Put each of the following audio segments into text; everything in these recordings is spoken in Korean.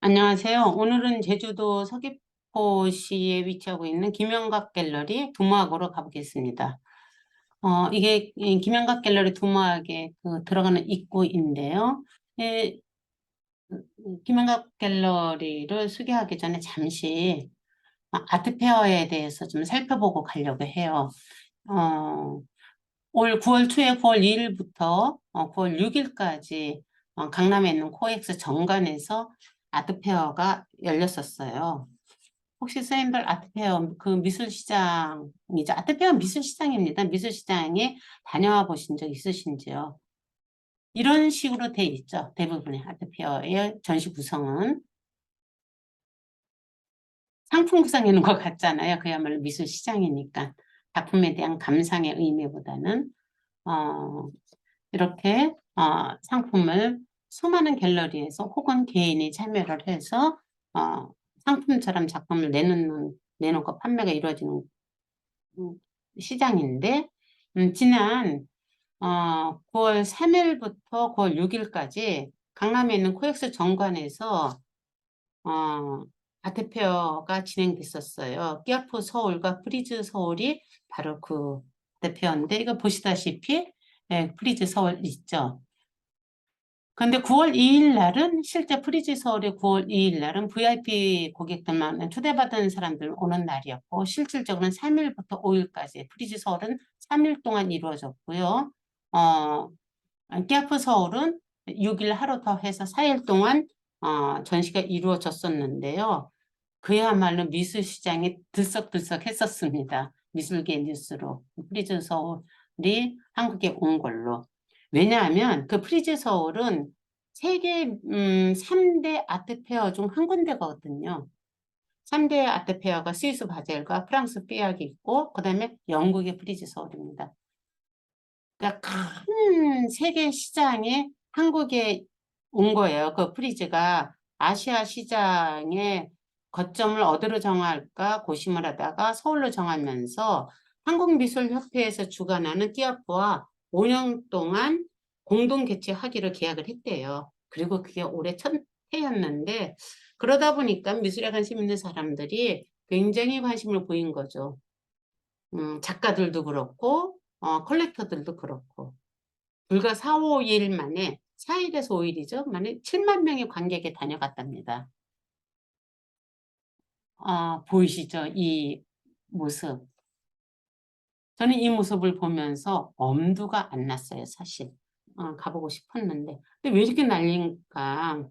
안녕하세요. 오늘은 제주도 서귀포시에 위치하고 있는 김영각 갤러리 두모학으로 가보겠습니다. 이게 이 김영각 갤러리 두모학에 들어가는 입구인데요. 예, 김영각 갤러리를 소개하기 전에 잠시 아트페어에 대해서 좀 살펴보고 가려고 해요. 어, 올 9월 초에 9월 2일부터 9월 6일까지 강남에 있는 코엑스 정관에서 아트페어가 열렸었어요. 혹시 선생님들 아트페어 그 미술시장이죠? 아트페어 미술시장입니다. 미술시장에 다녀와 보신 적 있으신지요? 이런 식으로 돼 있죠. 대부분의 아트페어의 전시 구성은 상품 구성이 있는 것 같잖아요. 그야말로 미술시장이니까 작품에 대한 감상의 의미보다는 어, 이렇게 상품을 수많은 갤러리에서 혹은 개인이 참여를 해서 상품처럼 작품을 내놓고 판매가 이루어지는 음, 시장인데 지난 9월 3일부터 9월 6일까지 강남에 있는 코엑스 정관에서 어, 아트페어가 진행됐었어요. 끼아프 서울과 프리즈 서울이 바로 그 아트페어인데 이거 보시다시피 프리즈 서울 있죠. 근데 9월 2일 날은 실제 프리즈 서울의 9월 2일 날은 VIP 고객들만 초대받은 사람들 오는 날이었고 실질적으로는 3일부터 5일까지 프리즈 서울은 3일 동안 이루어졌고요. 어, 깨프 서울은 6일 하루 더 해서 4일 동안 전시가 이루어졌었는데요. 그야말로 미술 시장이 들썩들썩 했었습니다. 미술계 뉴스로 프리즈 서울이 한국에 온 걸로. 왜냐하면 그 프리즈 서울은 세계 3대 아트페어 중 한 군데거든요. 3대 아트페어가 스위스 바젤과 프랑스 피약이 있고 그다음에 영국의 프리즈 서울입니다. 그러니까 큰 세계 시장에 한국에 온 거예요. 그 프리즈가 아시아 시장에 거점을 어디로 정할까 고심을 하다가 서울로 정하면서 한국미술협회에서 주관하는 띠아프와 5년 동안 공동 개최하기로 계약을 했대요. 그리고 그게 올해 첫 해였는데 그러다 보니까 미술에 관심 있는 사람들이 굉장히 관심을 보인 거죠. 작가들도 그렇고 컬렉터들도 그렇고 불과 4, 5일 만에 4일에서 5일이죠. 만에 7만 명의 관객이 다녀갔답니다. 보이시죠? 이 모습. 저는 이 모습을 보면서 엄두가 안 났어요, 사실. 가보고 싶었는데. 근데 왜 이렇게 난린가?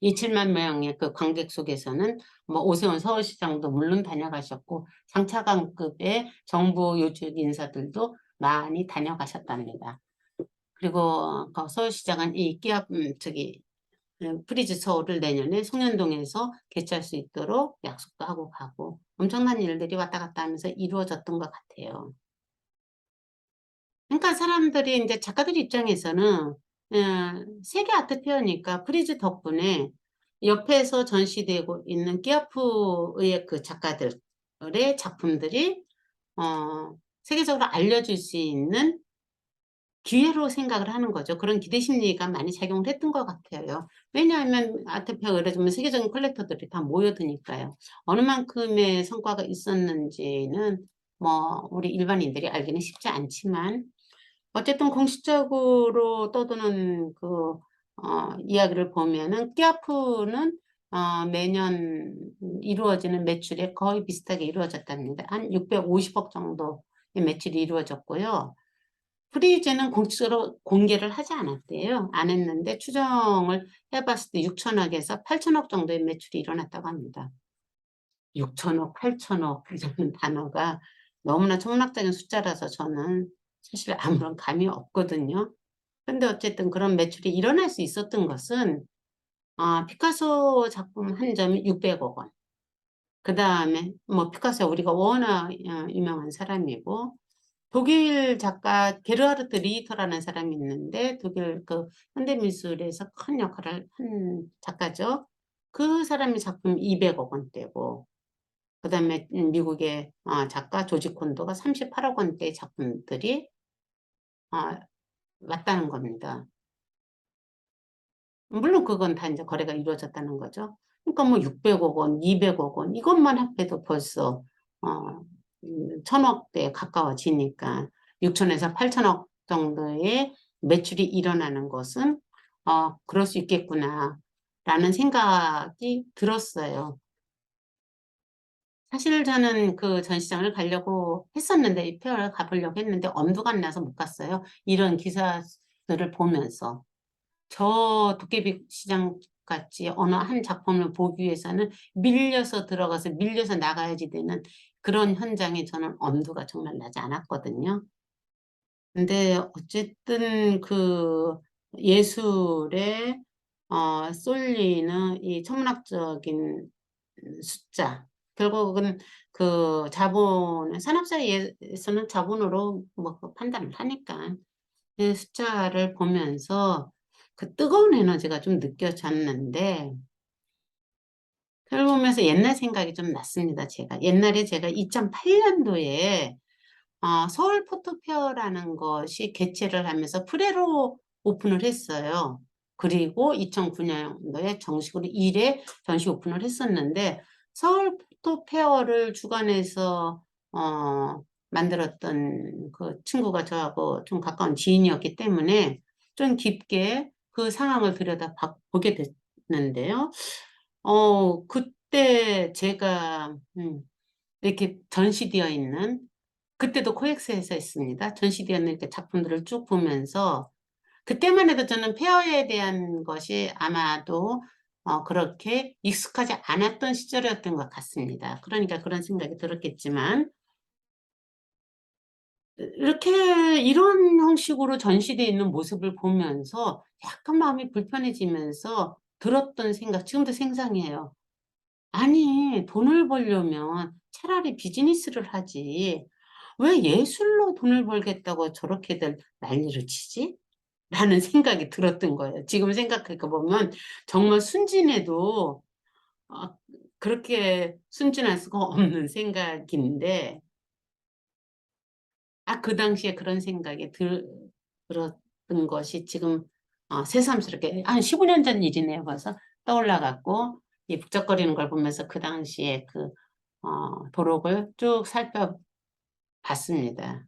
이 7만 명의 그 관객 속에서는 뭐 오세훈 서울시장도 물론 다녀가셨고 상차관급의 정부 요직 인사들도 많이 다녀가셨답니다. 그리고 그 서울시장은 이 기업 프리즈 서울을 내년에 송년동에서 개최할 수 있도록 약속도 하고 가고 엄청난 일들이 왔다 갔다 하면서 이루어졌던 것 같아요. 그러니까 사람들이 이제 작가들 입장에서는 세계 아트페어니까 프리즈 덕분에 옆에서 전시되고 있는 끼아프의 그 작가들의 작품들이 세계적으로 알려질 수 있는 기회로 생각을 하는 거죠. 그런 기대 심리가 많이 작용을 했던 것 같아요. 왜냐하면 아트페어 예를 들면 세계적인 컬렉터들이 다 모여드니까요. 어느 만큼의 성과가 있었는지는 뭐 우리 일반인들이 알기는 쉽지 않지만 어쨌든 공식적으로 떠도는 이야기를 보면은 끼아프는 매년 이루어지는 매출에 거의 비슷하게 이루어졌답니다. 한 650억 정도의 매출이 이루어졌고요. 프리즈는 공식적으로 공개를 하지 않았대요. 안 했는데 추정을 해봤을 때 6천억에서 8천억 정도의 매출이 일어났다고 합니다. 6천억, 8천억이라는 단어가 너무나 천문학적인 숫자라서 저는 사실 아무런 감이 없거든요. 근데 어쨌든 그런 매출이 일어날 수 있었던 것은 피카소 작품 한 점이 600억 원. 그 다음에 뭐 피카소 우리가 워낙 유명한 사람이고 독일 작가 게르하르트 리히터라는 사람이 있는데 독일 그 현대미술에서 큰 역할을 한 작가죠. 그 사람의 작품 200억 원대고 그 다음에 미국의 작가 조지 콘도가 38억 원대의 작품들이 아, 왔다는 겁니다. 물론 그건 다 인제 거래가 이루어졌다는 거죠. 그러니까 뭐 600억 원, 200억 원 이것만 합해도 벌써 어 1,000억 대에 가까워지니까 6천에서 8천억 정도의 매출이 일어나는 것은 '그럴 수 있겠구나.'라는 생각이 들었어요. 사실 저는 그 전시장을 가려고 했었는데 이 페어를 가 보려고 했는데 엄두가 안 나서 못 갔어요. 이런 기사들을 보면서. 저 도깨비 시장 같이 어느 한 작품을 보기 위해서는 밀려서 들어가서 밀려서 나가야지 되는 그런 현장에 저는 엄두가 정말 나지 않았거든요. 근데 어쨌든 그 예술에 쏠리는 이 천문학적인 숫자, 결국은 그 자본 산업사회에서는 자본으로 뭐 그 판단을 하니까 그 숫자를 보면서 그 뜨거운 에너지가 좀 느껴졌는데, 그걸 보면서 옛날 생각이 좀 났습니다 제가. 옛날에 제가 2008 년도에 서울 포토페어라는 것이 개최를 하면서 프레로 오픈을 했어요. 그리고 2009 년도에 정식으로 1회 전시 오픈을 했었는데, 서울 포토페어를 주관해서 만들었던 그 친구가 저하고 좀 가까운 지인이었기 때문에 좀 깊게 그 상황을 들여다 보게 됐는데요. 그때 제가 이렇게 전시되어 있는, 그때도 코엑스에서 했습니다. 전시되어 있는 이렇게 작품들을 쭉 보면서 그때만 해도 저는 페어에 대한 것이 아마도 그렇게 익숙하지 않았던 시절이었던 것 같습니다. 그러니까 그런 생각이 들었겠지만, 이렇게 이런 형식으로 전시되어 있는 모습을 보면서 약간 마음이 불편해지면서 들었던 생각 지금도 생생해요. '아니 돈을 벌려면 차라리 비즈니스를 하지. 왜 예술로 돈을 벌겠다고 저렇게들 난리를 치지?' 라는 생각이 들었던 거예요. 지금 생각해 보면 정말 순진해도 어 그렇게 순진할 수가 없는 생각인데, 그 당시에 그런 생각이 들었던 것이 지금 새삼스럽게 한 15년 전 일이네요 벌써. 떠올라 갖고 이 북적거리는 걸 보면서 그 당시에 그 도록을 쭉 살펴봤습니다.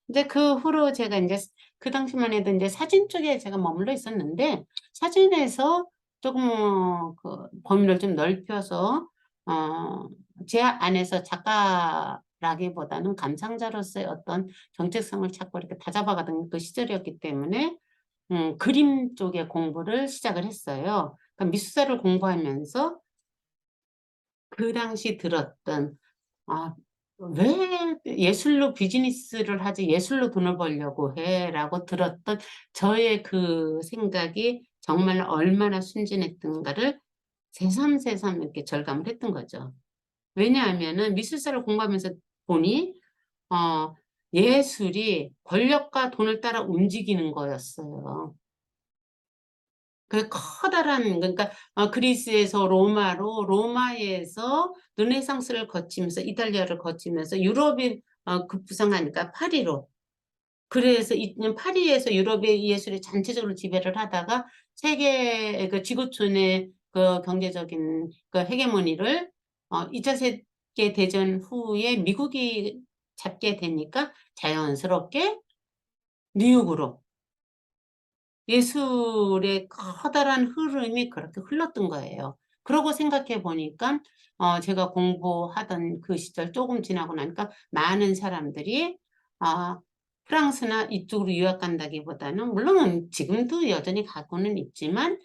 이제 그 후로 제가 인제 그 당시만 해도 인제 사진 쪽에 제가 머물러 있었는데, 사진에서 쪼금 그 범위를 좀 넓혀서 어 제 안에서 작가라기보다는 감상자로서의 어떤 정체성을 찾고 이렇게 다잡아 가던 그 시절이었기 때문에 그림 쪽의 공부를 시작을 했어요. 그러니까 미술사를 공부하면서 그 당시 들었던 '아 왜 예술로 비즈니스를 하지 예술로 돈을 벌려고 해.'라고 들었던 저의 그 생각이 정말 얼마나 순진했던가를 새삼새삼 이렇게 절감을 했던 거죠. 왜냐하면은 미술사를 공부하면서 보니 어 예술이 권력과 돈을 따라 움직이는 거였어요. 그 커다란, 그러니까 그리스에서 로마로, 로마에서 르네상스를 거치면서 이탈리아를 거치면서 유럽이 급부상하니까 파리로, 그래서 이 파리에서 유럽의 예술이 전체적으로 지배를 하다가 세계 그 지구촌의 그 경제적인 그 헤게모니를 2차 세계 대전 후에 미국이 잡게 되니까 자연스럽게 뉴욕으로 예술의 커다란 흐름이 그렇게 흘렀던 거예요. 그러고 생각해 보니깐 제가 공부하던 그 시절 쪼금 지나고 나니까 많은 사람들이 아 프랑스나 이쪽으로 유학 간다기보다는 물론은 지금도 여전히 가고는 있지만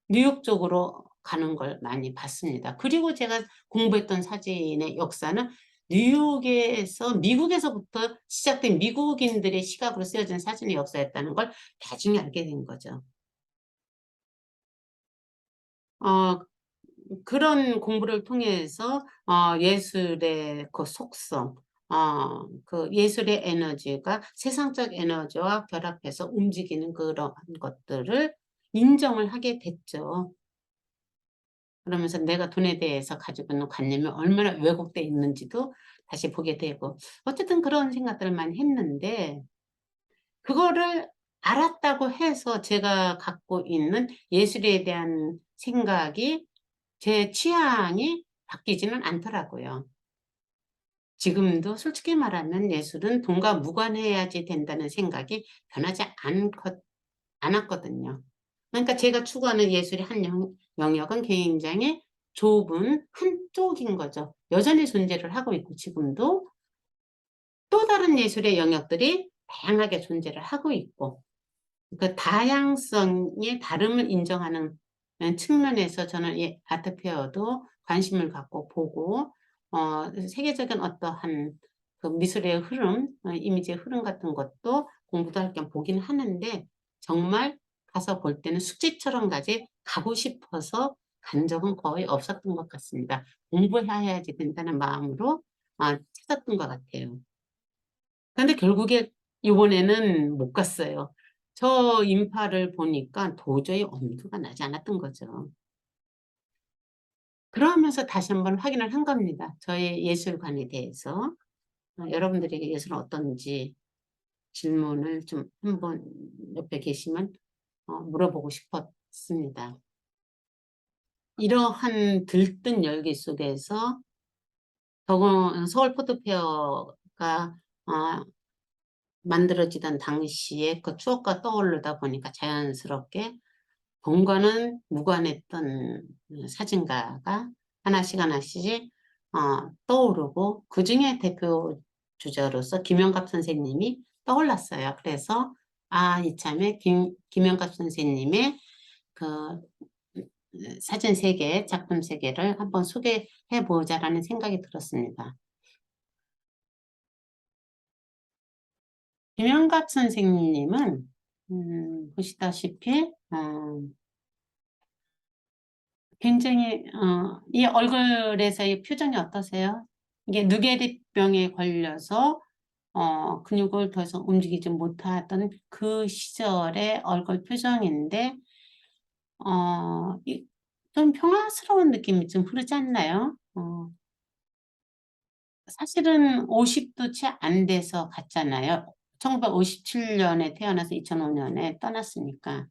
뉴욕 쪽으로 가는 걸 많이 봤습니다. 그리고 제가 공부했던 사진의 역사는 뉴욕에서 미국에서부터 시작된 미국인들의 시각으로 쓰여진 사진의 역사였다는 걸 나중에 알게 된 거죠. 어 그런 공부를 통해서 예술의 그 속성, 그 예술의 에너지가 세상적 에너지와 결합해서 움직이는 그런 것들을 인정을 하게 됐죠. 그러면서 내가 돈에 대해서 가지고 있는 관념이 얼마나 왜곡돼 있는지도 다시 보게 되고, 어쨌든 그런 생각들을 많이 했는데, 그거를 알았다고 해서 제가 갖고 있는 예술에 대한 생각이, 제 취향이 바뀌지는 않더라고요. 지금도 솔직히 말하면 예술은 돈과 무관해야지 된다는 생각이 변하지 않았거든요. 그러니까 제가 추구하는 예술의 한 영역은 굉장히 좁은 한쪽인 거죠. 여전히 존재를 하고 있고 지금도 또 다른 예술의 영역들이 다양하게 존재를 하고 있고, 그 다양성의 다름을 인정하는 측면에서 저는 이 아트페어도 관심을 갖고 보고, 세계적인 어떠한 그 미술의 흐름, 이미지의 흐름 같은 것도 공부도 할 겸 보긴 하는데, 정말 가서 볼 때는 숙제처럼까지 가고 싶어서 간 적은 거의 없었던 것 같습니다. 공부해야지 된다는 마음으로 찾았던 것 같아요. 근데 결국에 이번에는 못 갔어요. 저 인파를 보니까 도저히 엄두가 나지 않았던 거죠. 그러면서 다시 한번 확인을 한 겁니다. 저의 예술관에 대해서. 여러분들에게 예술은 어떤지 질문을 좀 한번 옆에 계시면 물어보고 싶었습니다. 이러한 들뜬 열기 속에서 서울 포토페어가 만들어지던 당시에 그 추억과 떠오르다 보니까 자연스럽게 본과는 무관했던 사진가가 하나씩 하나씩 떠오르고, 그중에 대표 주자로서 김영갑 선생님이 떠올랐어요. 그래서 이참에 김영갑 선생님의 그 사진 세계, 작품 세계를 한번 소개해 보자라는 생각이 들었습니다. 김영갑 선생님은 보시다시피 굉장히 이 얼굴에서의 표정이 어떠세요? 이게 누게리병에 걸려서 근육을 더 이상 움직이지 못하던 그 시절의 얼굴 표정인데, 좀 평화스러운 느낌이 좀 흐르지 않나요? 사실은 50도 채 안 돼서 갔잖아요. 1957년에 태어나서 2005년에 떠났으니까.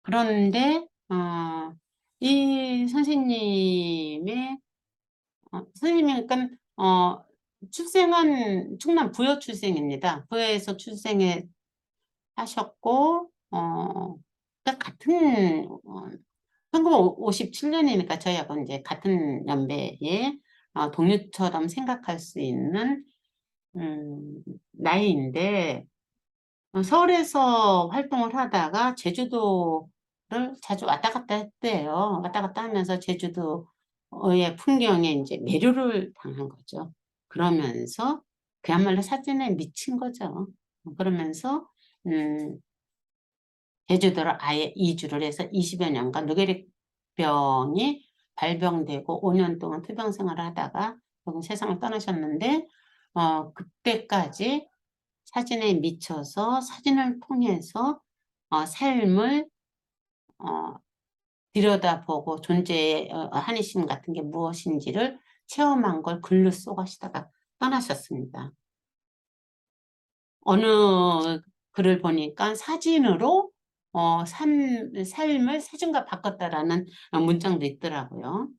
그런데 이 선생님의 선생님이 그러니까 출생은 충남 부여 출생입니다. 부여에서 출생해 하셨고, 그러니까 같은 1957년이니까 저희하고 이제 같은 연배의 동료처럼 생각할 수 있는 나이인데, 서울에서 활동을 하다가 제주도를 자주 왔다 갔다 했대요. 왔다 갔다 하면서 제주도의 풍경에 이제 매료를 당한 거죠. 그러면서 그야말로 사진에 미친 거죠. 그러면서 음, 제주도를 아예 이주를 해서 20여 년간 뇌결핵병이 발병되고 5년 동안 투병 생활을 하다가 결국 세상을 떠나셨는데, 그때까지 사진에 미쳐서 사진을 통해서 삶을 어, 들여다보고 존재의 한의심 같은 게 무엇인지를 체험한 걸 글로 써가시다가 떠나셨습니다. 어느 글을 보니까 사진으로 삶을 사진과 바꿨다라는 문장도 있더라고요.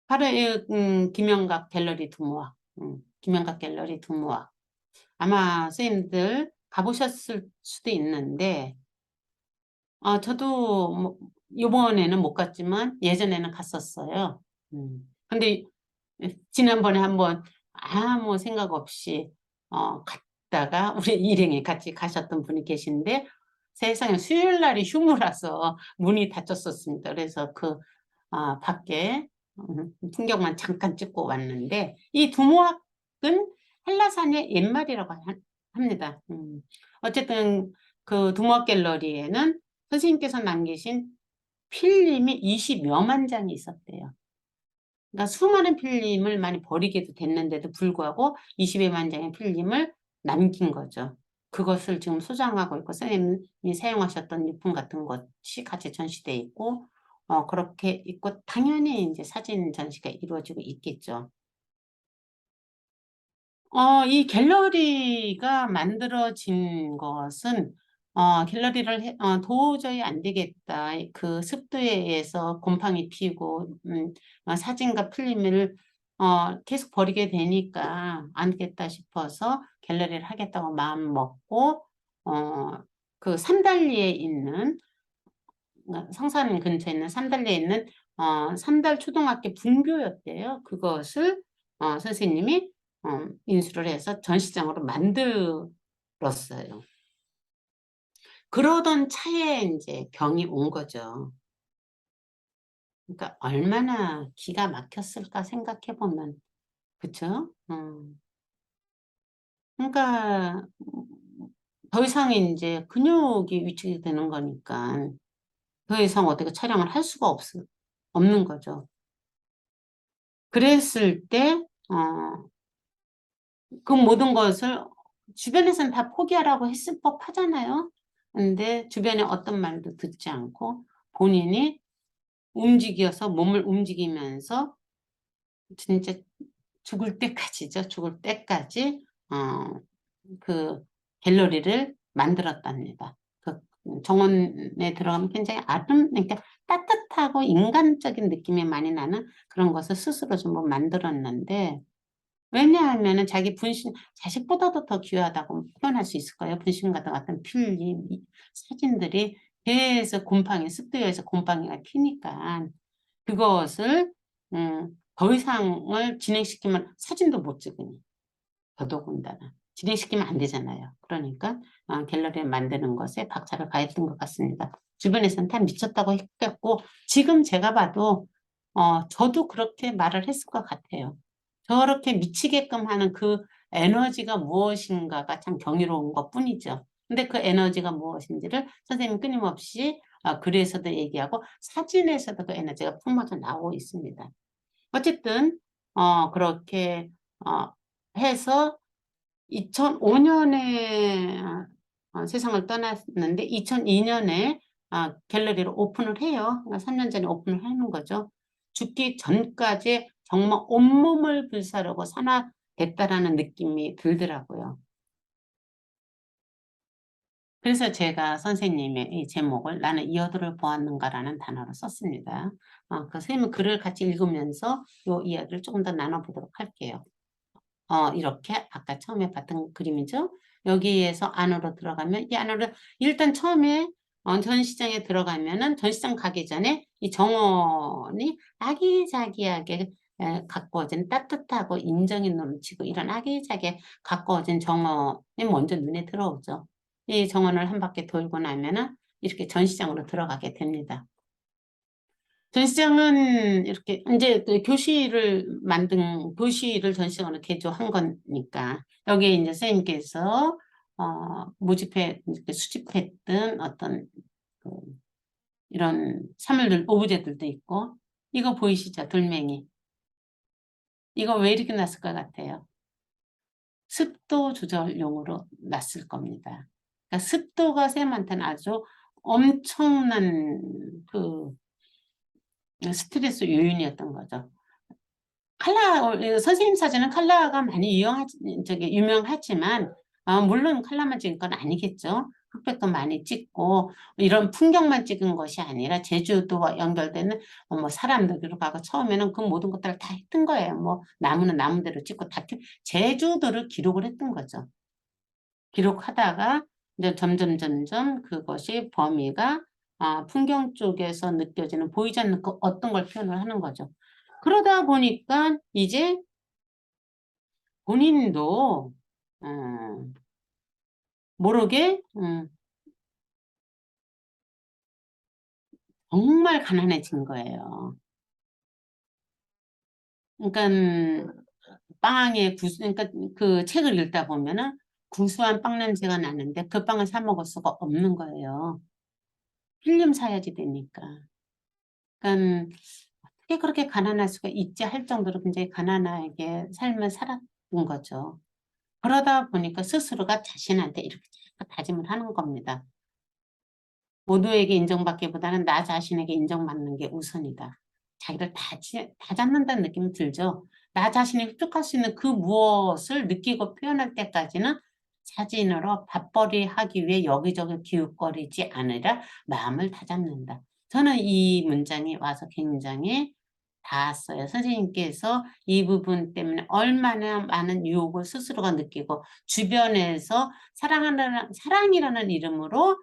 바로 김영각 갤러리 두모학, 김영각 갤러리 두모학. 아마 선생님들 가보셨을 수도 있는데, 저도 뭐 이번에는 못 갔지만 예전에는 갔었어요. 근데 지난번에 한번 아무 생각 없이 갔다가 우리 일행이 같이 가셨던 분이 계신데, 세상에 수요일 날이 휴무라서 문이 닫혔었습니다. 그래서 그 밖에 풍경만 잠깐 찍고 왔는데, 이 두모학은 한라산의 옛말이라고 합니다. 어쨌든 그 두모학 갤러리에는 선생님께서 남기신 필름이 20여만 장이 있었대요. 그러니까 수많은 필름을 많이 버리게도 됐는데도 불구하고 20여만 장의 필름을 남긴 거죠. 그것을 지금 소장하고 있고, 선생님이 사용하셨던 유품 같은 것이 같이 전시돼 있고, 그렇게 있고, 당연히 이제 사진 전시가 이루어지고 있겠죠. 이 갤러리가 만들어진 것은 갤러리를 도저히 안 되겠다. 그 습도에 의해서 곰팡이 피고 사진과 필름을 계속 버리게 되니까 안 되겠다 싶어서 갤러리를 하겠다고 마음 먹고 그 삼달리에 있는 성산 근처에 있는 삼달리에 있는 삼달 초등학교 분교였대요. 그것을 선생님이 인수를 해서 전시장으로 만들었어요. 그러던 차에 이제 병이 온 거죠. 그러니까 얼마나 기가 막혔을까 생각해 보면, 그쵸? 그러니까 더 이상 이제 근육이 위축이 되는 거니까 더 이상 어떻게 촬영을 할 수가 없는 거죠. 그랬을 때, 그 모든 것을 주변에서는 다 포기하라고 했을 법 하잖아요. 근데 주변에 어떤 말도 듣지 않고 본인이 움직여서 몸을 움직이면서 진짜 죽을 때까지죠. 죽을 때까지 그 갤러리를 만들었답니다. 그 정원에 들어가면 굉장히 그러니까 따뜻하고 인간적인 느낌이 많이 나는 그런 것을 스스로 전부 만들었는데, 왜냐하면은 자기 분신, 자식보다도 더 귀하다고 표현할 수 있을 거예요. 분신과 같은 필름, 사진들이 계속 곰팡이, 습도에 의해서 곰팡이가 피니까 그것을 더 이상을 진행시키면 사진도 못 찍으니 더더군다나 진행시키면 안 되잖아요. 그러니까 갤러리를 만드는 것에 박차를 가했던 것 같습니다. 주변에서는 다 미쳤다고 했겠고, 지금 제가 봐도 저도 그렇게 말을 했을 것 같아요. 저렇게 미치게끔 하는 그 에너지가 무엇인가가 참 경이로운 것뿐이죠. 근데 그 에너지가 무엇인지를 선생님이 끊임없이 글에서도 얘기하고 사진에서도 그 에너지가 품어져 나오고 있습니다. 어쨌든 그렇게 해서 2005년에 세상을 떠났는데 2002년에 갤러리를 오픈을 해요. 3년 전에 오픈을 하는 거죠. 죽기 전까지 정말 온몸을 불사르고 산화됐다라는 느낌이 들더라고요. 그래서 제가 선생님의 이 제목을 나는 이어들을 보았는가라는 단어로 썼습니다. 그 선생님 글을 같이 읽으면서 이 이야기를 조금 더 나눠보도록 할게요. 이렇게 아까 처음에 봤던 그림이죠. 여기에서 안으로 들어가면 이 안으로 일단 처음에 전시장에 들어가면은 전시장 가기 전에 이 정원이 아기자기하게 가꿔진 따뜻하고 인정이 넘치고 이런 아기자기하게 가꿔진 정원이 먼저 눈에 들어오죠. 이 정원을 한 바퀴 돌고 나면은 이렇게 전시장으로 들어가게 됩니다. 전시장은 이렇게 이제 그 교실을 전시장으로 개조한 거니까 여기에 이제 선생님께서 이렇게 수집했던 어떤 그 이런 사물들, 오브제들도 있고, 이거 보이시죠? 돌멩이. 이거 왜 이렇게 놨을 것 같아요? 습도 조절용으로 놨을 겁니다. 그러니까 습도가 쌤한테는 아주 엄청난 그 스트레스 요인이었던 거죠. 선생님 사진은 컬러가 많이 유명하지만, 물론 컬러만 찍은 건 아니겠죠. 흑백도 많이 찍고, 이런 풍경만 찍은 것이 아니라 제주도와 연결되는 뭐 사람들로 가고 처음에는 그 모든 것들을 다 했던 거예요. 뭐 나무는 나무대로 찍고 제주도를 기록을 했던 거죠. 기록하다가 이제 점점 그것이 범위가 풍경 쪽에서 느껴지는 보이지 않는 그 어떤 걸 표현을 하는 거죠. 그러다 보니까 이제 본인도 모르게 정말 가난해진 거예요. 그러니까 그러니까 그 책을 읽다 보면은 구수한 빵 냄새가 나는데 그 빵을 사 먹을 수가 없는 거예요. 필름 사야지 되니까. 그러니까 어떻게 그렇게 가난할 수가 있지 할 정도로 굉장히 가난하게 삶을 살았던 거죠. 그러다 보니까 스스로가 자신한테 이렇게 자꾸 다짐을 하는 겁니다. 모두에게 인정받기보다는 나 자신에게 인정받는 게 우선이다. 자기를 다 잡는다는 느낌이 들죠. 나 자신이 흡족할 수 있는 그 무엇을 느끼고 표현할 때까지는 사진으로 밥벌이 하기 위해 여기저기 기웃거리지 않으라 마음을 다잡는다. 저는 이 문장이 와서 굉장히 닿았어요. 선생님께서 이 부분 때문에 얼마나 많은 유혹을 스스로가 느끼고 주변에서 사랑이라는 이름으로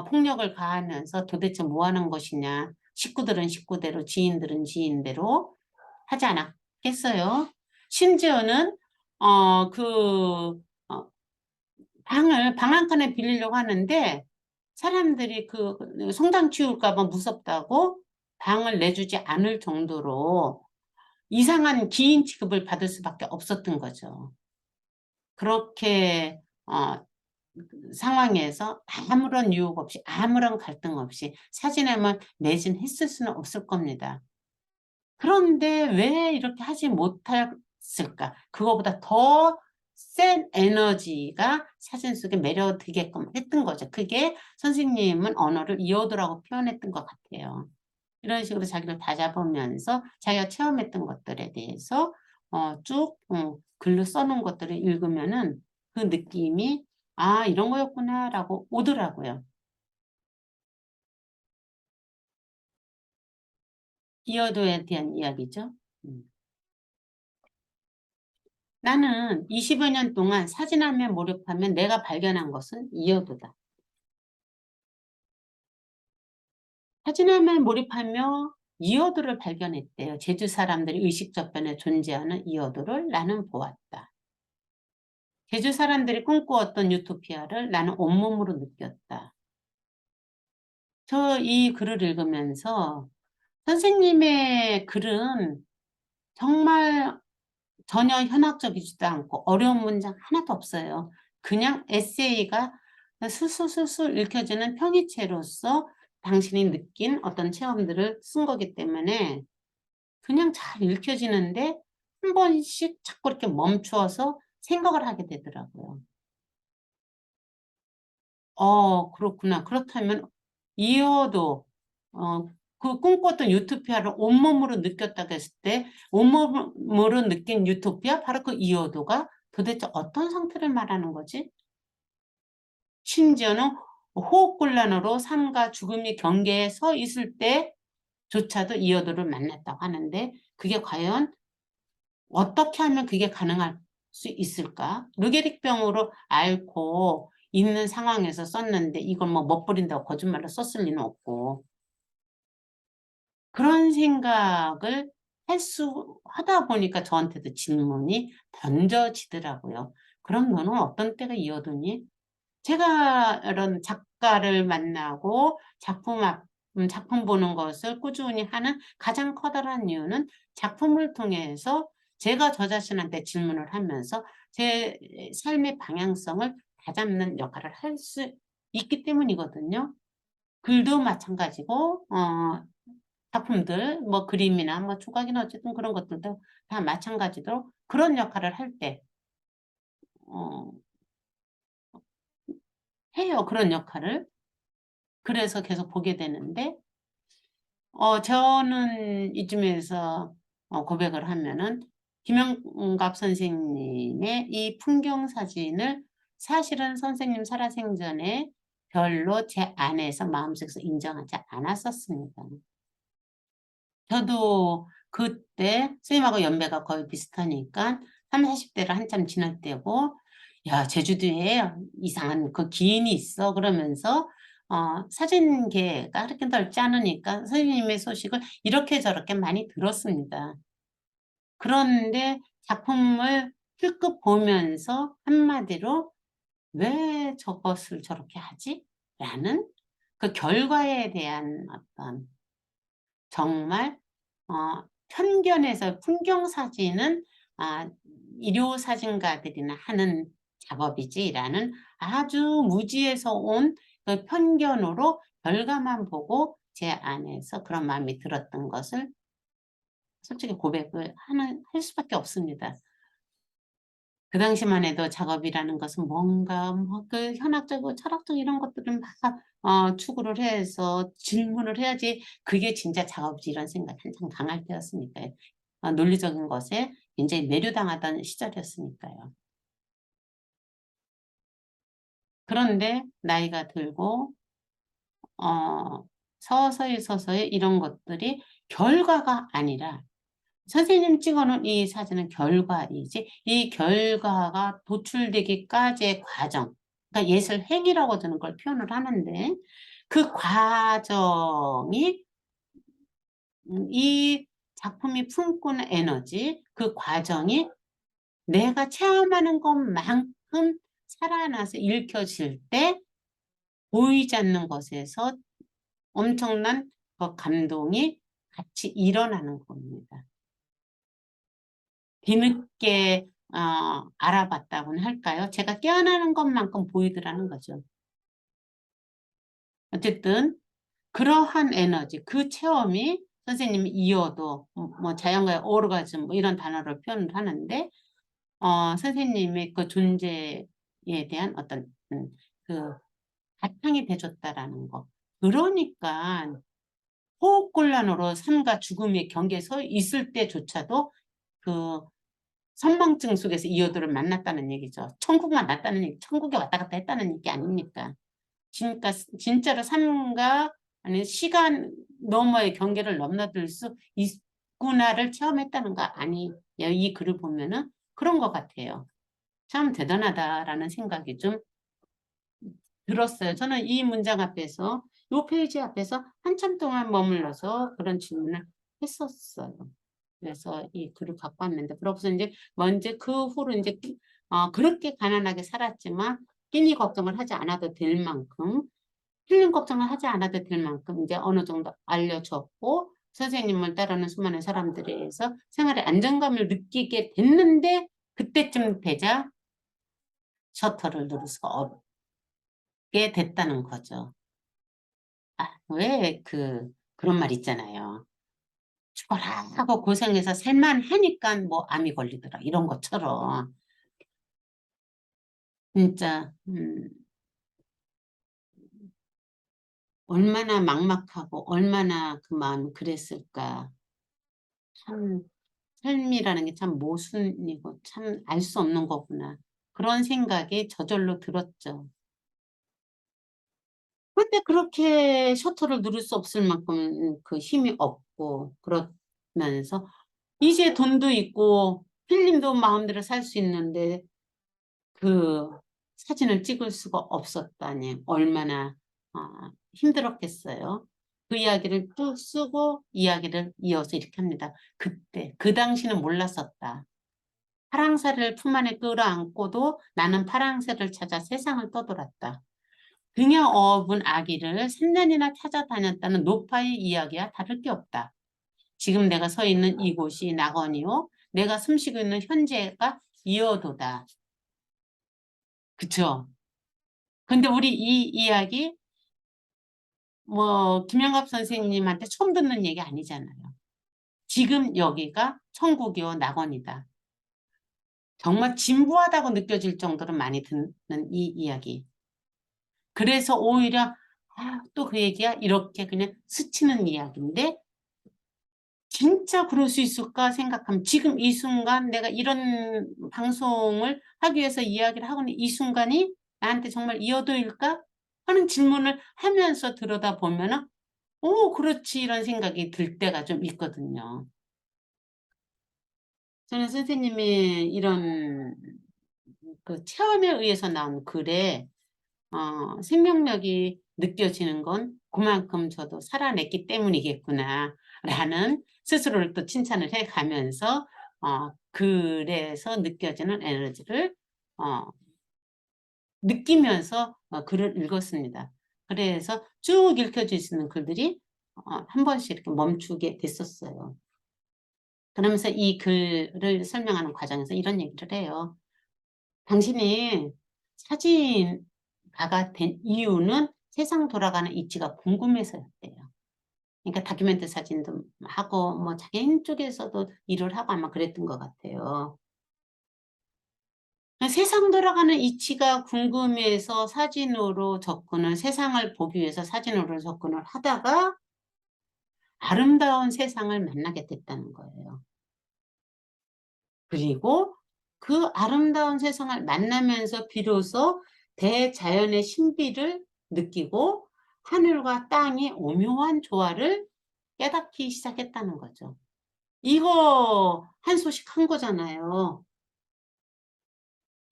폭력을 가하면서 도대체 뭐 하는 것이냐. 식구들은 식구대로, 지인들은 지인대로 하지 않았겠어요. 심지어는 방 한 칸에 빌리려고 하는데 사람들이 그 성당 치울까 봐 무섭다고 방을 내주지 않을 정도로 이상한 기인 취급을 받을 수밖에 없었던 거죠. 그렇게 상황에서 아무런 유혹 없이 아무런 갈등 없이 사진에만 매진했을 수는 없을 겁니다. 그런데 왜 이렇게 하지 못했을까? 그거보다 더 센 에너지가 사진 속에 매료되게끔 했던 거죠. 그게 선생님은 언어를 이어도라고 표현했던 것 같아요. 이런 식으로 자기를 다잡으면서 자기가 체험했던 것들에 대해서 쭉 글로 써놓은 것들을 읽으면은 그 느낌이 아, 이런 거였구나라고 오더라고요. 이어도에 대한 이야기죠. 나는 20여 년 동안 사진화면에 몰입하면 내가 발견한 것은 이어도다. 사진화면에 몰입하며 이어도를 발견했대요. 제주 사람들이 의식저변에 존재하는 이어도를 나는 보았다. 제주 사람들이 꿈꾸었던 유토피아를 나는 온몸으로 느꼈다. 저 이 글을 읽으면서 선생님의 글은 정말 전혀 현학적이지도 않고 어려운 문장 하나도 없어요. 그냥 에세이가 술술술술 읽혀지는 평이체로서 당신이 느낀 어떤 체험들을 쓴 거기 때문에 그냥 잘 읽혀지는데 한 번씩 자꾸 이렇게 멈추어서 생각을 하게 되더라고요. 그렇구나. 그렇다면 이어도 그 꿈꿨던 유토피아를 온몸으로 느꼈다고 했을 때 온몸으로 느낀 유토피아 바로 그 이어도가 도대체 어떤 상태를 말하는 거지? 심지어는 호흡곤란으로 삶과 죽음이 경계에 서 있을 때조차도 이어도를 만났다고 하는데 그게 과연 어떻게 하면 그게 가능할 수 있을까? 루게릭병으로 앓고 있는 상황에서 썼는데 이걸 뭐 멋부린다고 거짓말로 썼을 리는 없고 그런 생각을 하다 보니까 저한테도 질문이 던져지더라고요. 그럼 너는 어떤 때가 이어도니? 제가 이런 작가를 만나고 작품 보는 것을 꾸준히 하는 가장 커다란 이유는 작품을 통해서 제가 저 자신한테 질문을 하면서 제 삶의 방향성을 다잡는 역할을 할 수 있기 때문이거든요. 글도 마찬가지고 작품들 뭐 그림이나 뭐 조각이나 어쨌든 그런 것들도 다 마찬가지로 그런 역할을 할 때 해요. 그런 역할을. 그래서 계속 보게 되는데 저는 이쯤에서 고백을 하면은 김영갑 선생님의 이 풍경 사진을 사실은 선생님 살아생전에 별로 제 안에서 마음속에서 인정하지 않았었습니다. 저도 그때 선생님하고 연배가 거의 비슷하니까 30, 40대를 한참 지날 때고 야, 제주도에 이상한 그 기인이 있어. 그러면서 사진계가 그렇게 넓지 않으니까 선생님의 소식을 이렇게 저렇게 많이 들었습니다. 그런데 작품을 힐끗 보면서 한마디로 왜 저것을 저렇게 하지? 라는 그 결과에 대한 어떤 정말 편견에서 풍경 사진은 일요 사진가들이나 하는 작업이지라는 아주 무지에서 온 그 편견으로 결과만 보고 제 안에서 그런 마음이 들었던 것을 솔직히 고백을 할 수밖에 없습니다. 그 당시만 해도 작업이라는 것은 뭔가 뭐 그 현학적이고 철학적 이런 것들을 막 추구를 해서 질문을 해야지 그게 진짜 작업이지 이런 생각이 한참 강할 때였으니까요. 논리적인 것에 굉장히 매료당하던 시절이었으니까요. 그런데 나이가 들고 서서히 서서히 이런 것들이 결과가 아니라 선생님 찍어 놓은 이 사진은 결과이지 이 결과가 도출되기까지의 과정, 그러니까 예술 행위라고 저는 그걸 표현을 하는데 그 과정이 이 작품이 품고는 에너지, 그 과정이 내가 체험하는 것만큼 살아나서 읽혀질 때 보이지 않는 것에서 엄청난 그 감동이 같이 일어나는 겁니다. 뒤늦게 알아봤다고는 할까요? 제가 깨어나는 것만큼 보이더라는 거죠. 어쨌든 그러한 에너지, 그 체험이 선생님이 이어도 뭐 자연과의 오르가즘 뭐 이런 단어를 표현을 하는데 선생님의 그 존재에 대한 어떤 그 바탕이 돼줬다라는 거. 그러니까 호흡곤란으로 삶과 죽음의 경계에 서 있을 때조차도 그 선망증 속에서 이어들을 만났다는 얘기죠. 천국 만났다는 얘기, 천국에 왔다 갔다 했다는 얘기 아닙니까? 진짜로 삶과 아니 시간 너머의 경계를 넘나들 수 있구나를 체험했다는 거 아니에요. 이 글을 보면은 그런 것 같아요. 참 대단하다라는 생각이 좀 들었어요. 저는 이 문장 앞에서, 이 페이지 앞에서 한참 동안 머물러서 그런 질문을 했었어요. 그래서 이 글을 갖고 왔는데, 그러고서 이제 먼저 그 후로 이제 그렇게 가난하게 살았지만 끼니 걱정을 하지 않아도 될 만큼, 힐링 걱정을 하지 않아도 될 만큼 이제 어느 정도 알려졌고, 선생님을 따르는 수많은 사람들에 의해서 생활의 안정감을 느끼게 됐는데, 그때쯤 되자 셔터를 누를 수가 없게 됐다는 거죠. 왜 그런 말 있잖아요. 죽어라 하고 고생해서 살만하니까 뭐 암이 걸리더라. 이런 것처럼. 진짜, 얼마나 막막하고 얼마나 그 마음이 그랬을까. 참, 삶이라는 게 참 모순이고 참 알 수 없는 거구나. 그런 생각이 저절로 들었죠. 근데 그렇게 셔터를 누를 수 없을 만큼 그 힘이 없고 그러면서 이제 돈도 있고 필름도 마음대로 살 수 있는데 그 사진을 찍을 수가 없었다니 얼마나 힘들었겠어요. 그 이야기를 쭉 쓰고 이야기를 이어서 이렇게 합니다. 그때 그 당시는 몰랐었다. 파랑새를 품 안에 끌어안고도 나는 파랑새를 찾아 세상을 떠돌았다. 등에 업은 아기를 3년이나 찾아다녔다는 노파의 이야기와 다를 게 없다. 지금 내가 서 있는 이곳이 낙원이요. 내가 숨쉬고 있는 현재가 이어도다. 그쵸? 근데 우리 이 이야기 뭐 김영갑 선생님한테 처음 듣는 얘기 아니잖아요. 지금 여기가 천국이요 낙원이다. 정말 진부하다고 느껴질 정도로 많이 듣는 이 이야기. 그래서 오히려 또 그 얘기야 이렇게 그냥 스치는 이야기인데 진짜 그럴 수 있을까 생각하면 지금 이 순간 내가 이런 방송을 하기 위해서 이야기를 하고 있는 이 순간이 나한테 정말 이어도일까 하는 질문을 하면서 들여다보면은 오, 그렇지 이런 생각이 들 때가 좀 있거든요. 저는 선생님이 이런 그 체험에 의해서 나온 글에 생명력이 느껴지는 건 그만큼 저도 살아냈기 때문이겠구나 라는 스스로를 또 칭찬을 해 가면서 글에서 느껴지는 에너지를 어, 느끼면서 글을 읽었습니다. 그래서 쭉 읽혀질 수 있는 글들이 한 번씩 이렇게 멈추게 됐었어요. 그러면서 이 글을 설명하는 과정에서 이런 얘기를 해요. 당신이 사진가가 된 이유는 세상 돌아가는 이치가 궁금해서였대요. 그러니까 다큐멘터리 사진도 하고 뭐 자기 쪽에서도 일을 하고 아마 그랬던 것 같아요. 세상 돌아가는 이치가 궁금해서 사진으로 접근을, 세상을 보기 위해서 사진으로 접근을 하다가 아름다운 세상을 만나게 됐다는 거예요. 그리고 그 아름다운 세상을 만나면서 비로소 대자연의 신비를 느끼고 하늘과 땅의 오묘한 조화를 깨닫기 시작했다는 거죠. 이거 한 소식 한 거잖아요.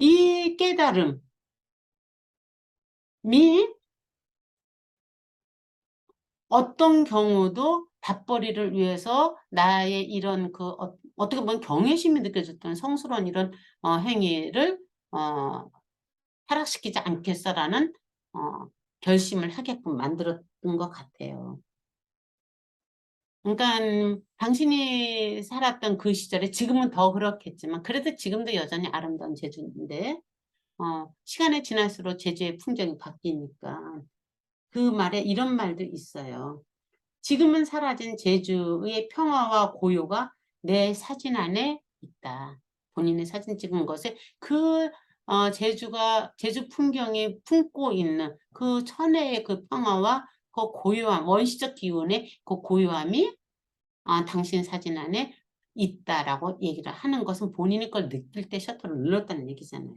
이 깨달음이 어떤 경우도 밥벌이를 위해서 나의 이런 어떻게 보면 경외심이 느껴졌던 성스러운 이런 행위를 어, 타락시키지 않겠어라는 어, 결심을 하게끔 만들었던 것 같아요. 그러니까 당신이 살았던 그 시절에, 지금은 더 그렇겠지만 그래도 지금도 여전히 아름다운 제주인데 시간이 지날수록 제주의 풍경이 바뀌니까 그 말에 이런 말도 있어요. 지금은 사라진 제주의 평화와 고요가 내 사진 안에 있다. 본인의 사진 찍은 것에 제주 풍경이 품고 있는 그 천혜의 그 평화와 그 고요함, 원시적 기운의 그 고요함이 당신 사진 안에 있다라고 얘기를 하는 것은 본인이 걸 느낄 때 셔터를 눌렀다는 얘기잖아요.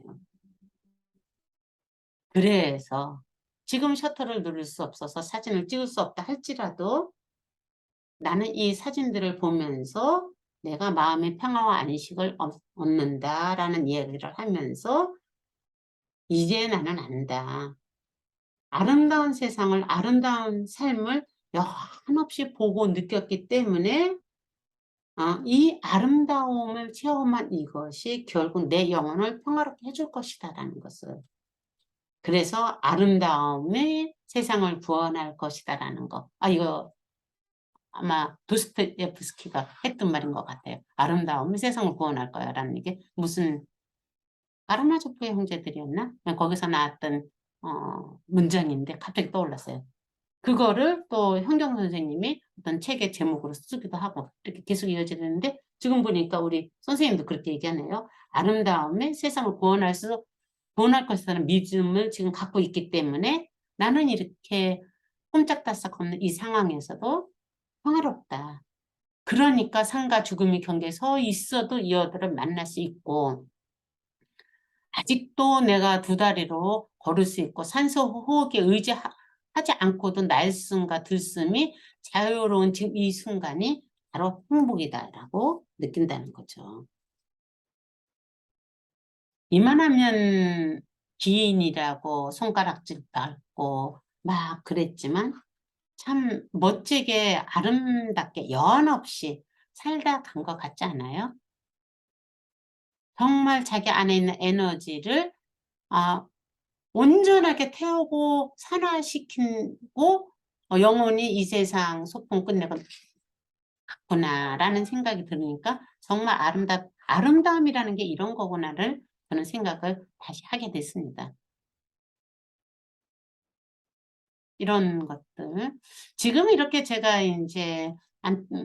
그래서 지금 셔터를 누를 수 없어서 사진을 찍을 수 없다 할지라도 나는 이 사진들을 보면서 내가 마음의 평화와 안식을 얻는다라는 이야기를 하면서 이제 나는 안다. 아름다운 세상을, 아름다운 삶을 한없이 보고 느꼈기 때문에 이 아름다움을 체험한 이것이 결국 내 영혼을 평화롭게 해줄 것이다라는 것을. 그래서 아름다움의 세상을 구원할 것이다라는 거. 이거 아마 도스토옙스키가 했던 말인 것 같아요. 아름다움이 세상을 구원할 거야 라는 게 무슨 카라마조프의 형제들이었나? 거기서 나왔던 문장인데 갑자기 떠올랐어요. 그거를 또 현경 선생님이 어떤 책의 제목으로 쓰기도 하고 이렇게 계속 이어지는데 지금 보니까 우리 선생님도 그렇게 얘기하네요. 아름다움이 세상을 구원할 것이라는 믿음을 지금 갖고 있기 때문에 나는 이렇게 꼼짝달싹 없는 이 상황에서도 평화롭다. 그러니까 삶과 죽음의 경계에 서 있어도 이 여들을 만날 수 있고 아직도 내가 두 다리로 걸을 수 있고 산소 호흡에 의지하지 않고도 날숨과 들숨이 자유로운 지금 이 순간이 바로 행복이다라고 느낀다는 거죠. 이만하면 기인이라고 손가락질 밟고 막 그랬지만 참 멋지게 아름답게 연 없이 살다 간 것 같지 않아요? 정말 자기 안에 있는 에너지를 아, 온전하게 태우고 산화시키고 영혼이 이 세상 소풍 끝내구나라는 생각이 들으니까 정말 아름다움이라는 게 이런 거구나를 저는 생각을 다시 하게 됐습니다. 이런 것들. 지금 이렇게 제가 이제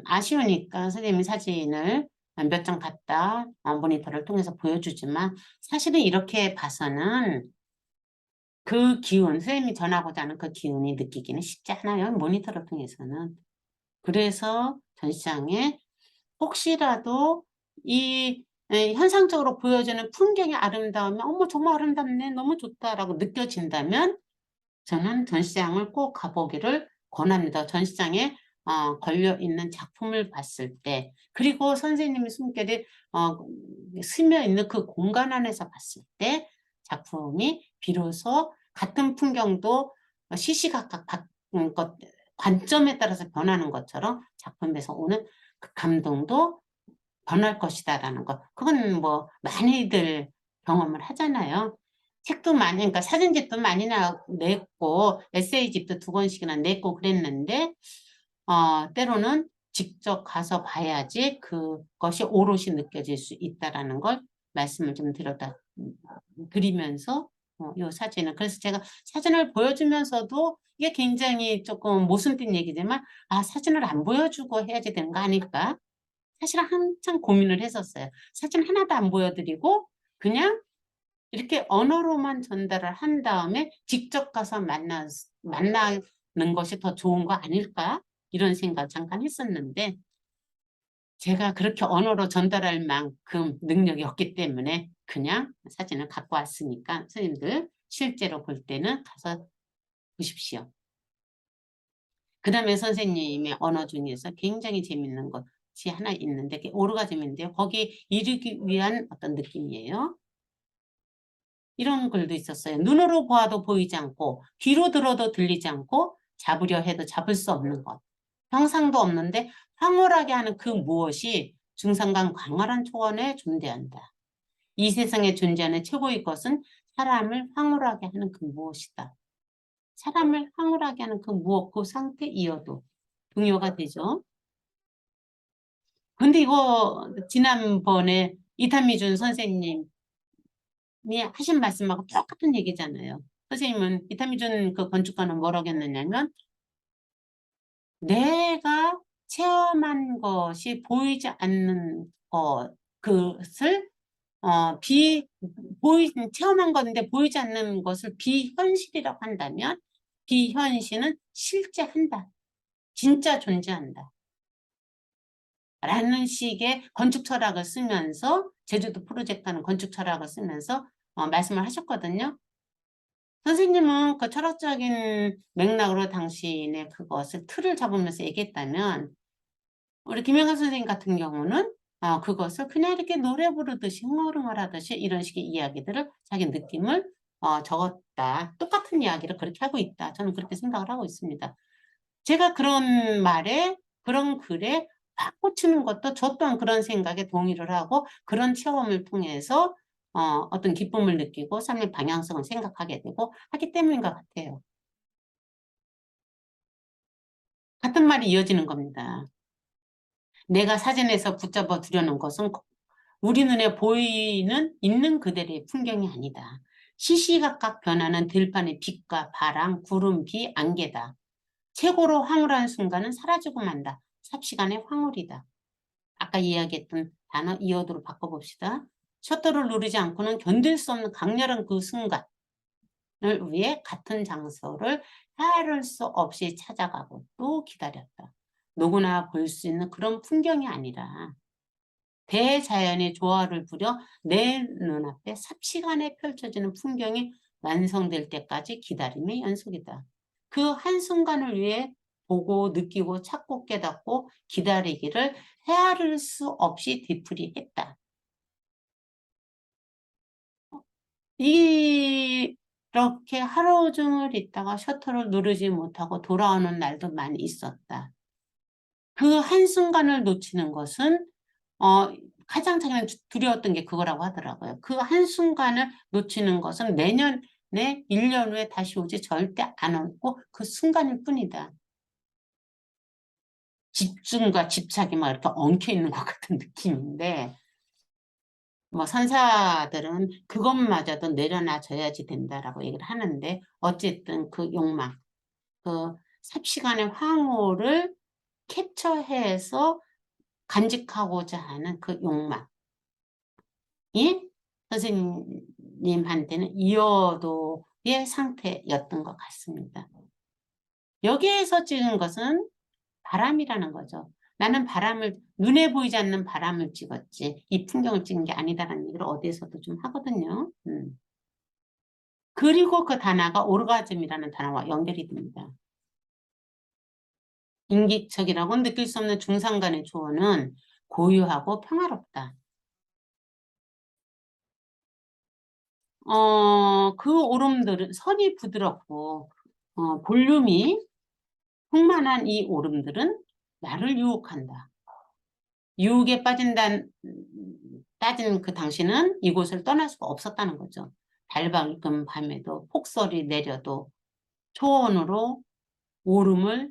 아쉬우니까 선생님 사진을 몇 장 갖다 모니터를 통해서 보여주지만 사실은 이렇게 봐서는 그 기운, 선생님이 전하고자 하는 그 기운이 느끼기는 쉽지 않아요. 모니터를 통해서는. 그래서 전시장에 혹시라도 이 현상적으로 보여지는 풍경의 아름다움이 어머 정말 아름답네 너무 좋다라고 느껴진다면 저는 전시장을 꼭 가보기를 권합니다. 전시장에 걸려 있는 작품을 봤을 때 그리고 선생님의 숨결이 스며 있는 그 공간 안에서 봤을 때 작품이 비로소 같은 풍경도 시시각각 관점에 따라서 변하는 것처럼 작품에서 오는 그 감동도 변할 것이다라는 거. 그건 뭐 많이들 경험을 하잖아요. 책도 많이, 그러니까 사진집도 많이 냈고, 에세이집도 2권씩이나 냈고 그랬는데, 때로는 직접 가서 봐야지 그것이 오롯이 느껴질 수 있다라는 걸 말씀을 좀 드리면서, 요 사진은. 그래서 제가 사진을 보여주면서도 이게 굉장히 조금 모순된 얘기지만, 사진을 안 보여주고 해야지 되는 거 아닐까? 사실 한참 고민을 했었어요. 사진 하나도 안 보여드리고, 그냥 이렇게 언어로만 전달을 한 다음에 직접 가서 만나는 것이 더 좋은 거 아닐까? 이런 생각 잠깐 했었는데 제가 그렇게 언어로 전달할 만큼 능력이 없기 때문에 그냥 사진을 갖고 왔으니까 선생님들 실제로 볼 때는 가서 보십시오. 그 다음에 선생님의 언어 중에서 굉장히 재밌는 것이 하나 있는데 그게 오르가즘인데요. 거기 이르기 위한 어떤 느낌이에요. 이런 글도 있었어요. 눈으로 보아도 보이지 않고 귀로 들어도 들리지 않고 잡으려 해도 잡을 수 없는 것. 형상도 없는데 황홀하게 하는 그 무엇이 중상간 광활한 초원에 존재한다. 이 세상에 존재하는 최고의 것은 사람을 황홀하게 하는 그 무엇이다. 사람을 황홀하게 하는 그 무엇, 그 상태 이어도 동요가 되죠. 근데 이거 지난번에 이탄미준 선생님이 하신 말씀하고 똑같은 얘기잖아요. 선생님은 이탄미준 그 건축가는 뭐라고 했느냐면 내가 체험한 것이 보이지 않는 것을 체험한 건데 보이지 않는 것을 비현실이라고 한다면 비현실은 실제한다. 진짜 존재한다. 라는 식의 건축 철학을 쓰면서 제주도 프로젝트하는 건축 철학을 쓰면서 말씀을 하셨거든요. 선생님은 그 철학적인 맥락으로 당신의 그것을 틀을 잡으면서 얘기했다면 우리 김영환 선생님 같은 경우는 그것을 그냥 이렇게 노래 부르듯이 흥얼흥얼하듯이 이런 식의 이야기들을 자기 느낌을 적었다. 똑같은 이야기를 그렇게 하고 있다. 저는 그렇게 생각을 하고 있습니다. 제가 그런 말에 그런 글에 팍 꽂히는 것도 저 또한 그런 생각에 동의를 하고 그런 체험을 통해서 어떤 기쁨을 느끼고 삶의 방향성을 생각하게 되고 하기 때문인 것 같아요. 같은 말이 이어지는 겁니다. 내가 사진에서 붙잡아 두려는 것은 우리 눈에 보이는 있는 그대로의 풍경이 아니다. 시시각각 변하는 들판의 빛과 바람, 구름, 비, 안개다. 최고로 황홀한 순간은 사라지고 만다. 삽시간의 황홀이다. 아까 이야기했던 단어 이어도로 바꿔봅시다. 셔터를 누르지 않고는 견딜 수 없는 강렬한 그 순간을 위해 같은 장소를 헤아릴 수 없이 찾아가고 또 기다렸다. 누구나 볼 수 있는 그런 풍경이 아니라 대자연의 조화를 부려 내 눈앞에 삽시간에 펼쳐지는 풍경이 완성될 때까지 기다림의 연속이다. 그 한순간을 위해 보고 느끼고 찾고 깨닫고 기다리기를 헤아릴 수 없이 되풀이했다. 이렇게 하루 종일 있다가 셔터를 누르지 못하고 돌아오는 날도 많이 있었다. 그 한순간을 놓치는 것은 가장 자기는 두려웠던 게 그거라고 하더라고요. 그 한순간을 놓치는 것은 내년에 1년 후에 다시 오지 절대 안 오고 그 순간일 뿐이다. 집중과 집착이 막 이렇게 엉켜 있는 것 같은 느낌인데 뭐 선사들은 그것마저도 내려놔줘야지 된다라고 얘기를 하는데 어쨌든 그 욕망, 그 삽시간의 황홀을 캡처해서 간직하고자 하는 그 욕망이 선생님한테는 이어도의 상태였던 것 같습니다. 여기에서 찍은 것은 바람이라는 거죠. 나는 눈에 보이지 않는 바람을 찍었지 이 풍경을 찍은 게 아니다라는 얘기를 어디에서도 좀 하거든요. 그리고 그 단어가 오르가즘이라는 단어와 연결이 됩니다. 인기척이라고 느낄 수 없는 중상간의 조언은 고요하고 평화롭다. 그 오름들은 선이 부드럽고 볼륨이 풍만한 이 오름들은 나를 유혹한다. 유혹에 빠진 그 당신은 이곳을 떠날 수가 없었다는 거죠. 달밝은 밤에도 폭설이 내려도 초원으로 오름을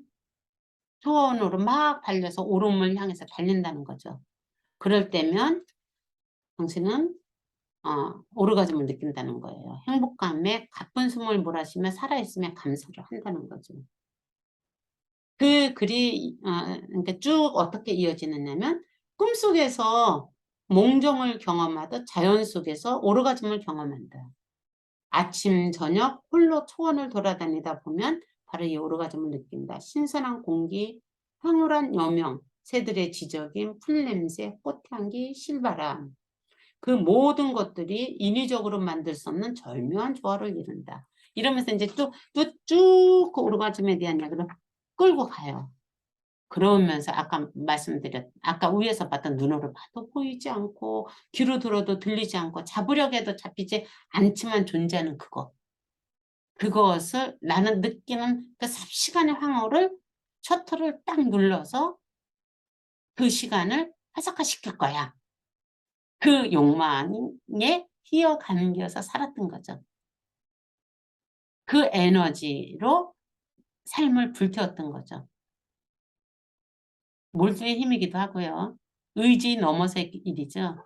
초원으로 막 달려서 오름을 향해서 달린다는 거죠. 그럴 때면 당신은 오르가즘을 느낀다는 거예요. 행복감에 가쁜 숨을 몰아쉬며 살아있으며 감사를 한다는 거죠. 그 글이 그러니까 쭉 어떻게 이어지느냐면 꿈속에서 몽정을 경험하듯 자연 속에서 오르가즘을 경험한다. 아침, 저녁 홀로 초원을 돌아다니다 보면 바로 이 오르가즘을 느낀다. 신선한 공기, 황홀한 여명, 새들의 지저귀, 풀냄새, 꽃향기, 실바람. 그 모든 것들이 인위적으로 만들 수 없는 절묘한 조화를 이룬다. 이러면서 이제 쭉 그 오르가즘에 대한 이야기를 끌고 가요. 그러면서 아까 위에서 봤던 눈으로 봐도 보이지 않고 귀로 들어도 들리지 않고 잡으려고 해도 잡히지 않지만 존재하는 그것을 나는 느끼는 그 삽시간의 황홀을 셔터를 딱 눌러서 그 시간을 화석화시킬 거야. 그 욕망에 휘어감겨서 살았던 거죠. 그 에너지로 삶을 불태웠던 거죠. 몰두의 힘이기도 하고요. 의지 넘어서의 일이죠.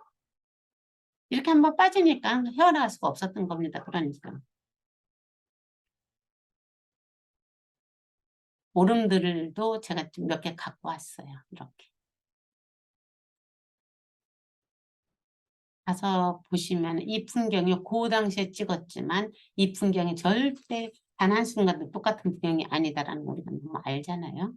이렇게 한번 빠지니까 헤어나갈 수가 없었던 겁니다. 그러니까. 오름들도 제가 몇 개 갖고 왔어요. 이렇게. 가서 보시면 이 풍경이 그 당시에 찍었지만 이 풍경이 절대 단 한순간도 똑같은 풍경이 아니다라는 걸 우리가 너무 알잖아요.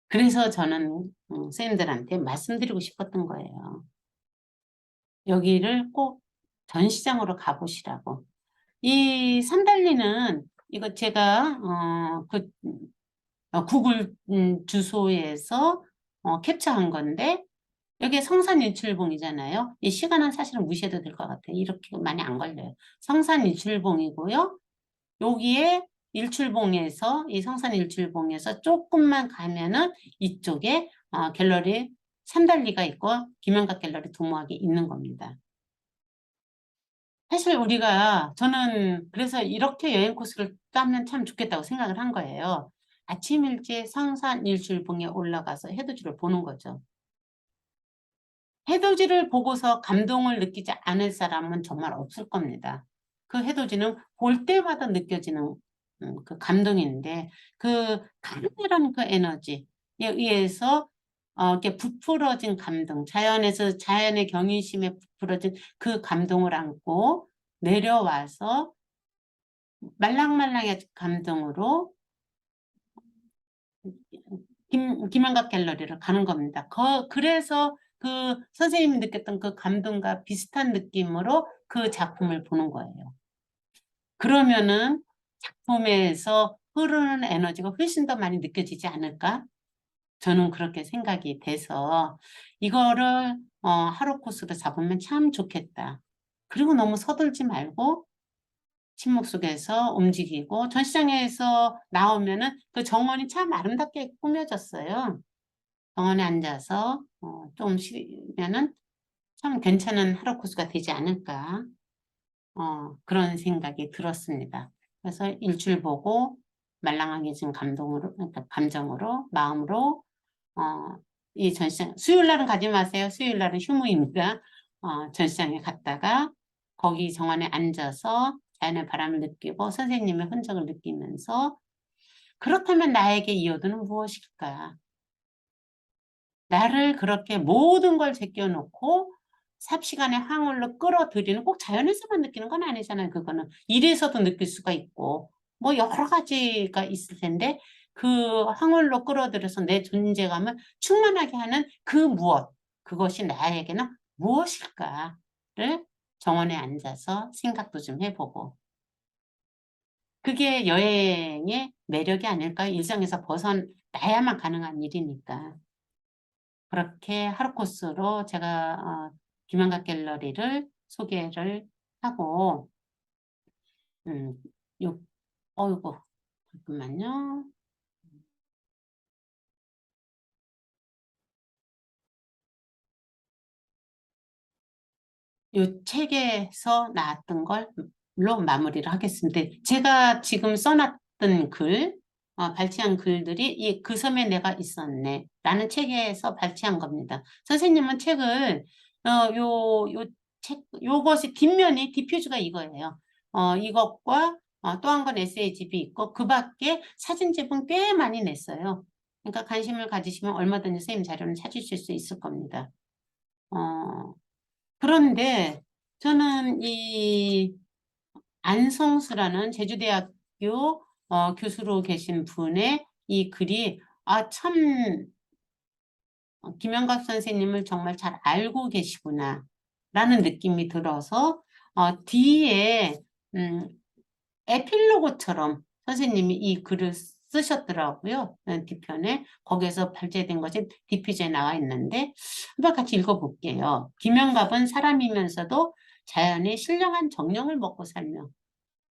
그래서 저는 선생님들한테 말씀드리고 싶었던 거예요. 여기를 꼭 전시장으로 가보시라고. 이 산달리는 이거 제가 구글 주소에서 캡처한 건데 여기 성산일출봉이잖아요. 이 시간은 사실은 무시해도 될 것 같아요. 이렇게 많이 안 걸려요. 성산일출봉이고요. 여기에 일출봉에서 이 성산일출봉에서 조금만 가면은 이쪽에 갤러리 산달리가 있고 김영각 갤러리 도모학이 있는 겁니다. 사실 저는 그래서 이렇게 여행 코스를 짜면 참 좋겠다고 생각을 한 거예요. 아침 일찍 성산일출봉에 올라가서 해돋이를 보는 거죠. 해돋이를 보고서 감동을 느끼지 않을 사람은 정말 없을 겁니다. 그 해돋이는 볼 때마다 느껴지는 그 감동인데 그 가능이라는 그 에너지에 의해서 이렇게 부풀어진 감동, 자연의 경이심에 부풀어진 그 감동을 안고 내려와서 말랑말랑의 감동으로 김한각 갤러리를 가는 겁니다. 그래서 그 선생님이 느꼈던 그 감동과 비슷한 느낌으로 그 작품을 보는 거예요. 그러면은 작품에서 흐르는 에너지가 훨씬 더 많이 느껴지지 않을까? 저는 그렇게 생각이 돼서 이거를 하루 코스로 잡으면 참 좋겠다. 그리고 너무 서둘지 말고 침묵 속에서 움직이고 전시장에서 나오면은 그 정원이 참 아름답게 꾸며졌어요. 정원에 앉아서 좀 쉬면은 참 괜찮은 하루 코스가 되지 않을까 그런 생각이 들었습니다. 그래서 일출 보고 말랑하게 진 그러니까 감정으로 마음으로 이 전시장 수요일 날은 가지 마세요. 수요일 날은 휴무입니다. 전시장에 갔다가 거기 정원에 앉아서 자연의 바람을 느끼고 선생님의 흔적을 느끼면서 그렇다면 나에게 이 어도는 무엇일까? 나를 그렇게 모든 걸 제껴놓고 삽시간에 황홀로 끌어들이는 꼭 자연에서만 느끼는 건 아니잖아요. 그거는 일에서도 느낄 수가 있고 뭐 여러 가지가 있을 텐데 그 황홀로 끌어들여서 내 존재감을 충만하게 하는 그 무엇 그것이 나에게는 무엇일까를 정원에 앉아서 생각도 좀 해보고 그게 여행의 매력이 아닐까요? 일상에서 벗어나야만 가능한 일이니까. 그렇게 하루 코스로 제가 김한각 갤러리를 소개를 하고 음, 요, 어이구 잠깐만요. 요 책에서 나왔던 걸로 마무리를 하겠습니다. 제가 지금 써놨던 발췌한 글들이 그 섬에 내가 있었네 라는 책에서 발췌한 겁니다. 선생님은 책을 요것이 뒷면이 뒷표지가 이거예요. 이것과 또 한 권 에세이집이 있고 그 밖에 사진집은 꽤 많이 냈어요. 그러니까 관심을 가지시면 얼마든지 선생님 자료는 찾으실 수 있을 겁니다. 그런데 저는 이 안성수라는 제주대학교 교수로 계신 분의 이 글이 참 김영갑 선생님을 정말 잘 알고 계시구나 라는 느낌이 들어서 뒤에 에필로그처럼 선생님이 이 글을 쓰셨더라고요. 뒤편에 거기에서 발제된 것이 디피즈에 나와 있는데 한번 같이 읽어볼게요. 김영갑은 사람이면서도 자연의 신령한 정령을 먹고 살며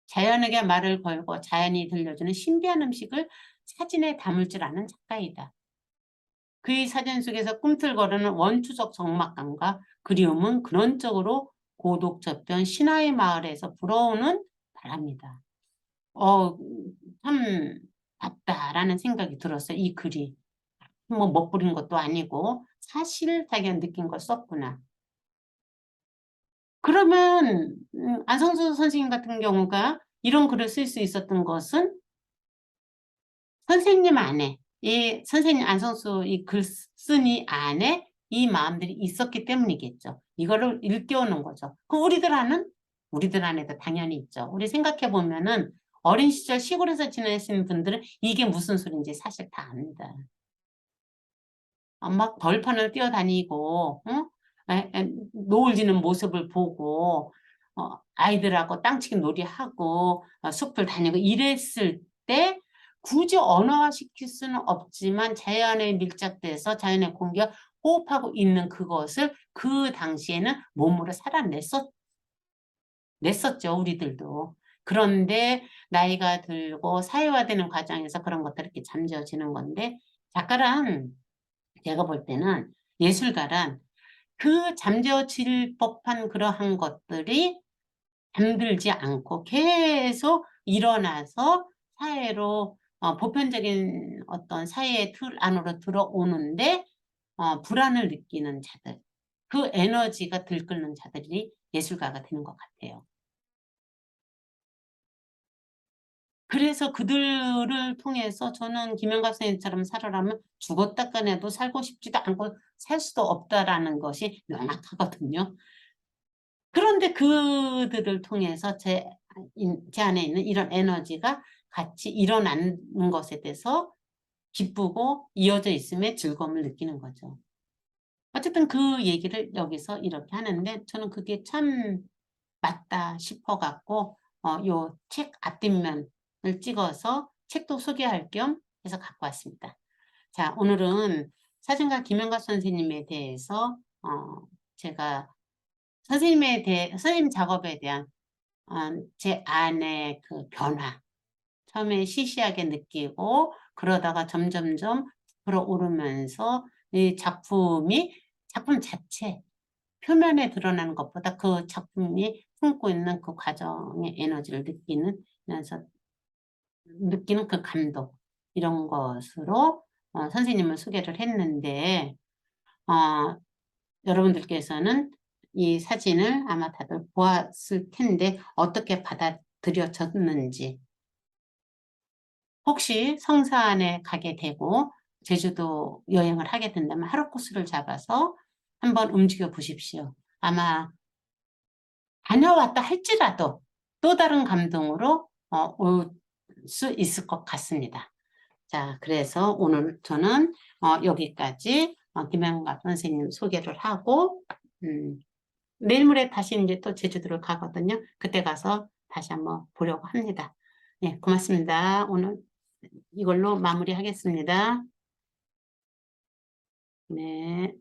자연에게 말을 걸고 자연이 들려주는 신비한 음식을 사진에 담을 줄 아는 작가이다. 그의 사진 속에서 꿈틀거리는 원초적 적막감과 그리움은 근원적으로 고독저변 신화의 마을에서 불어오는 바랍니다. 참 맞다라는 생각이 들었어요. 이 글이. 뭐 멋부린 것도 아니고 사실 자기가 느낀 걸 썼구나. 그러면 안성수 선생님 같은 경우가 이런 글을 쓸 수 있었던 것은 선생님 안에 이 선생님 안성수 이 글쓴이 안에 이 마음들이 있었기 때문이겠죠. 이거를 일깨우는 거죠. 우리들 안에도 당연히 있죠. 우리 생각해 보면은 어린 시절 시골에서 지내신 분들은 이게 무슨 소리인지 사실 다 압니다. 막 벌판을 뛰어다니고 노을 지는 모습을 보고 아이들하고 땅치기 놀이하고 숲을 다니고 이랬을 때 굳이 언어화시킬 수는 없지만 자연에 밀착돼서 자연의 공기와 호흡하고 있는 그것을 그 당시에는 몸으로 냈었죠, 우리들도. 그런데 나이가 들고 사회화되는 과정에서 그런 것들이 이렇게 잠재워지는 건데 작가란 제가 볼 때는 예술가란 그 잠재워질 법한 그러한 것들이 잠들지 않고 계속 일어나서 사회로 보편적인 어떤 사회의 틀 안으로 들어오는데 불안을 느끼는 자들, 그 에너지가 들끓는 자들이 예술가가 되는 것 같아요. 그래서 그들을 통해서 저는 김영갑 선생님처럼 살아라면 죽었다 꺼내도 살고 싶지도 않고 살 수도 없다라는 것이 명확하거든요. 그런데 그들을 통해서 제 안에 있는 이런 에너지가 같이 일어나는 것에 대해서 기쁘고 이어져 있음에 즐거움을 느끼는 거죠. 어쨌든 그 얘기를 여기서 이렇게 하는데 저는 그게 참 맞다 싶어 갖고 요 책 앞뒷면을 찍어서 책도 소개할 겸 해서 갖고 왔습니다. 자, 오늘은 사진가 김영갑 선생님에 대해서 제가 선생님 작업에 대한 제 안의 그 변화, 처음에 시시하게 느끼고 그러다가 점점점 불어오르면서 이 작품 자체 표면에 드러나는 것보다 그 작품이 품고 있는 그 과정의 에너지를 느끼는 그 감동 이런 것으로 선생님을 소개를 했는데 여러분들께서는 이 사진을 아마 다들 보았을 텐데 어떻게 받아들여졌는지 혹시 성산에 가게 되고 제주도 여행을 하게 된다면 하루 코스를 잡아서 한번 움직여 보십시오. 아마 다녀왔다 할지라도 또 다른 감동으로 올 수 있을 것 같습니다. 자, 그래서 오늘 저는 여기까지 김영갑 선생님 소개를 하고 내일 모레 다시 이제 또 제주도를 가거든요. 그때 가서 다시 한번 보려고 합니다. 네, 고맙습니다. 오늘 이걸로 마무리하겠습니다. 네.